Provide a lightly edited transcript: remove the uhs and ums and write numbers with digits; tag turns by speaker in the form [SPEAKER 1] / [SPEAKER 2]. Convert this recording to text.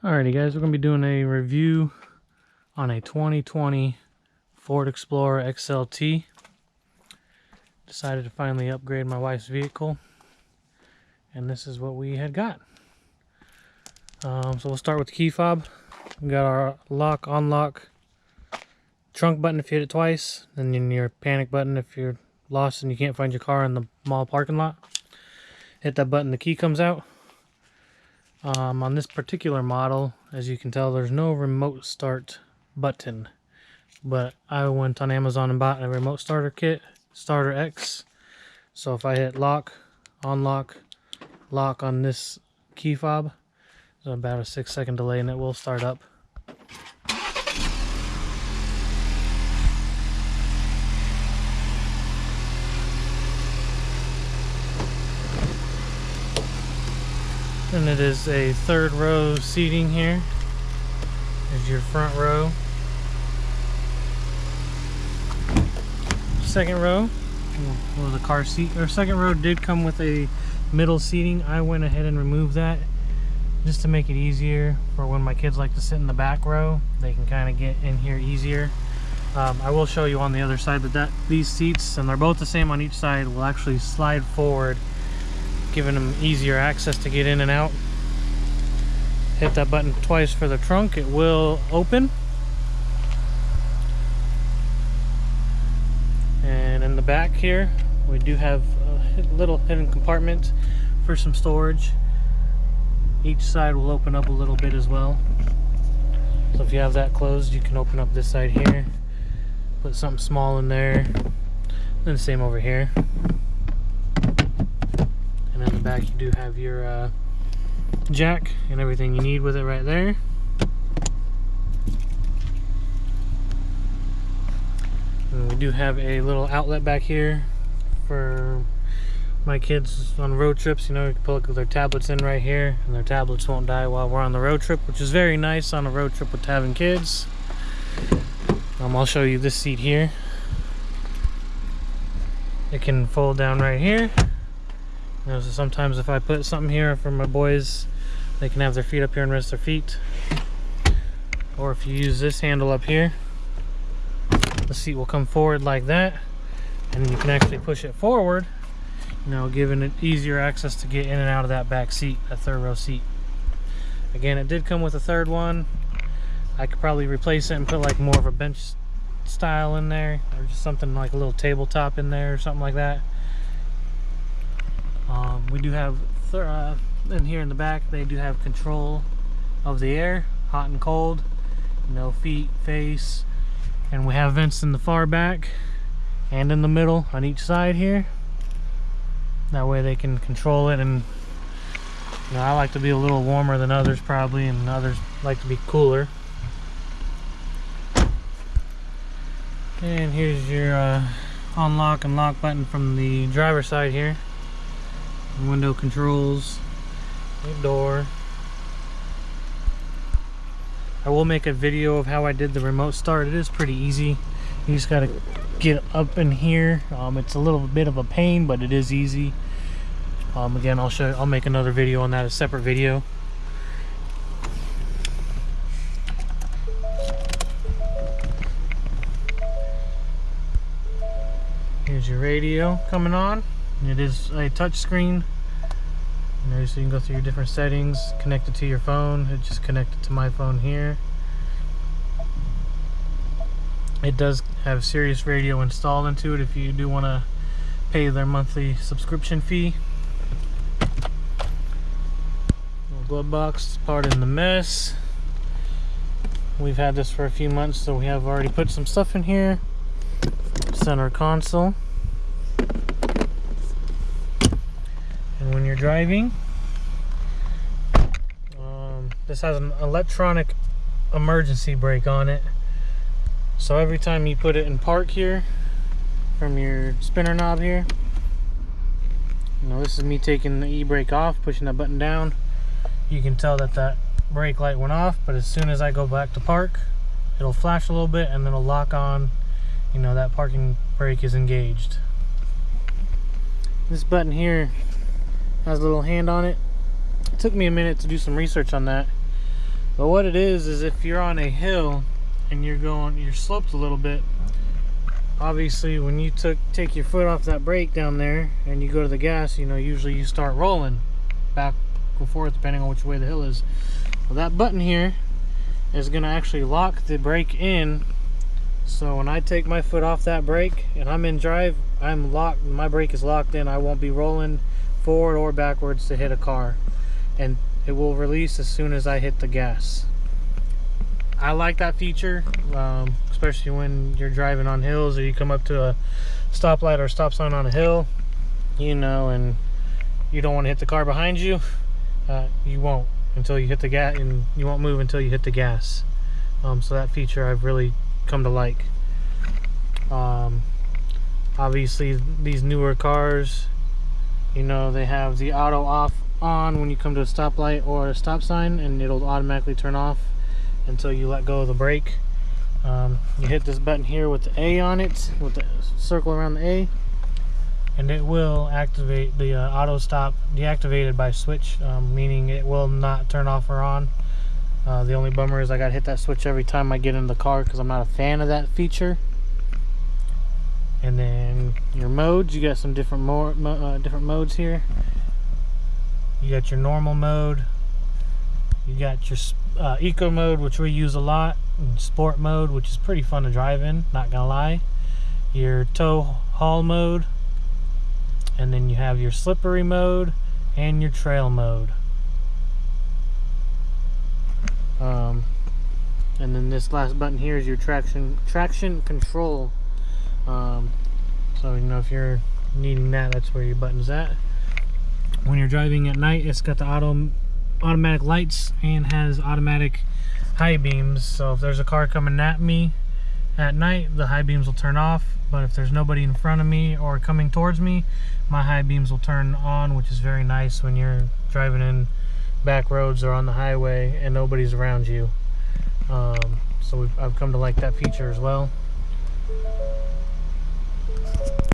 [SPEAKER 1] Alrighty guys, we're going to be doing a review on a 2020 Ford Explorer XLT. Decided to finally upgrade my wife's vehicle, and this is what we had got. So we'll start with the key fob. We got our lock, unlock, trunk button if you hit it twice, and then your panic button if you're lost and you can't find your car in the mall parking lot. Hit that button, the key comes out. On this particular model, as you can tell, there's no remote start button, but I went on Amazon and bought a remote starter kit, Starter X. So if I hit lock, unlock, lock on this key fob, there's about a 6-second delay and it will start up. And it is a third row seating here. There's your front row. Second row was a car seat. Our second row did come with a middle seating. I went ahead and removed that just to make it easier for when my kids like to sit in the back row. They can kind of get in here easier. I will show you on the other side that these seats, and they're both the same on each side, will actually slide forward, giving them easier access to get in and out. Hit that button twice for the trunk, it will open. And in the back here, we do have a little hidden compartment for some storage. Each side will open up a little bit as well. So if you have that closed, you can open up this side here, put something small in there, then the same over here. And in the back you do have your jack and everything you need with it right there. And we do have a little outlet back here for my kids on road trips. You know, you can plug their tablets in right here and their tablets won't die while we're on the road trip, which is very nice on a road trip with having kids. I'll show you this seat here. It can fold down right here. You know, so sometimes if I put something here for my boys, they can have their feet up here and rest their feet. Or if you use this handle up here, the seat will come forward like that, and you can actually push it forward, you know, giving it easier access to get in and out of that back seat, that third row seat. Again, it did come with a third one. I could probably replace it and put like more of a bench style in there, or just something like a little tabletop in there or something like that. We do have in here in the back, they do have control of the air, hot and cold, you know, feet, face, and we have vents in the far back and in the middle on each side here. That way they can control it. And you know, I like to be a little warmer than others probably, and others like to be cooler. And here's your unlock and lock button from the driver's side here. Window controls, the door. I will make a video of how I did the remote start. It is pretty easy. You just gotta get up in here. It's a little bit of a pain, but it is easy. Again, I'll make another video on that, a separate video. Here's your radio coming on. It is a touch screen, you know, so you can go through your different settings, connect it to your phone. It just connected to my phone here. It does have Sirius radio installed into it if you do want to pay their monthly subscription fee. Little glove box, pardon the mess. We've had this for a few months, so we have already put some stuff in here. Center console. And when you're driving, this has an electronic emergency brake on it. So every time you put it in park here, from your spinner knob here, you know, this is me taking the e-brake off, pushing that button down. You can tell that that brake light went off, but as soon as I go back to park, it'll flash a little bit and then it'll lock on. You know, that parking brake is engaged. This button here has a little hand on it. It took me a minute to do some research on that. But what it is if you're on a hill and you're sloped a little bit, obviously when you take your foot off that brake down there and you go to the gas, you know, usually you start rolling back and forth depending on which way the hill is. Well, that button here is going to actually lock the brake in, so when I take my foot off that brake and I'm in drive, I'm locked, my brake is locked in. I won't be rolling forward or backwards to hit a car, and it will release as soon as I hit the gas. I like that feature, especially when you're driving on hills or you come up to a stoplight or a stop sign on a hill, you know, and you don't want to hit the car behind you. You won't until you hit the gas, and you won't move until you hit the gas. So that feature I've really come to like. Obviously these newer cars, you know, they have the auto off on when you come to a stoplight or a stop sign, and it'll automatically turn off until you let go of the brake. You hit this button here with the A on it, with the circle around the A, and it will activate the auto stop deactivated by switch, meaning it will not turn off or on. The only bummer is I gotta hit that switch every time I get in the car because I'm not a fan of that feature. And then your modes, you got some different different modes here. You got your normal mode, you got your eco mode, which we use a lot, and sport mode, which is pretty fun to drive in, not gonna lie, your tow haul mode, and then you have your slippery mode and your trail mode. And then this last button here is your traction control. So, you know, if you're needing that, that's where your button's at. When you're driving at night, it's got the automatic lights and has automatic high beams. So if there's a car coming at me at night, the high beams will turn off. But if there's nobody in front of me or coming towards me, my high beams will turn on, which is very nice when you're driving in back roads or on the highway and nobody's around you. So I've come to like that feature as well.